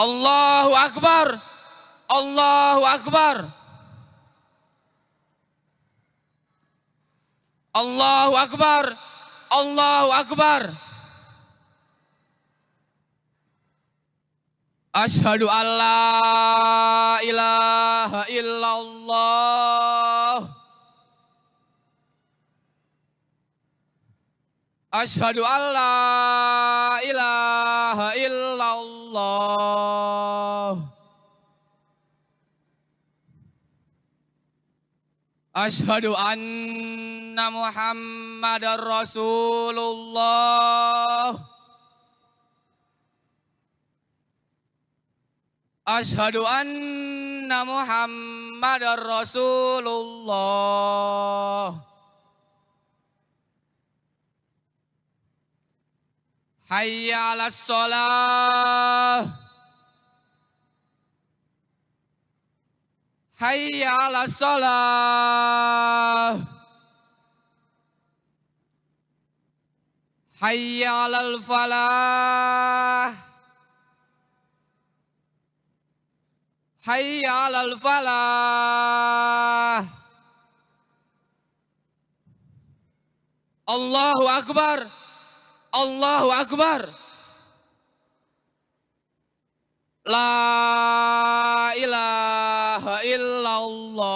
Allahu Akbar. Allahu Akbar. Allahu Akbar. Allahu Akbar. Asyhadu an la ilaha illallah. Asyhadu an la ilaha illallah. Asyhadu anna Muhammadar Rasulullah. Asyhadu anna Muhammadar Rasulullah. Hayya 'alas shalah. Hayya 'alas shalah. Hayya 'alal falah. Hayya 'alal falah. Allahu Akbar. Allahu Akbar. La ilaha illallah.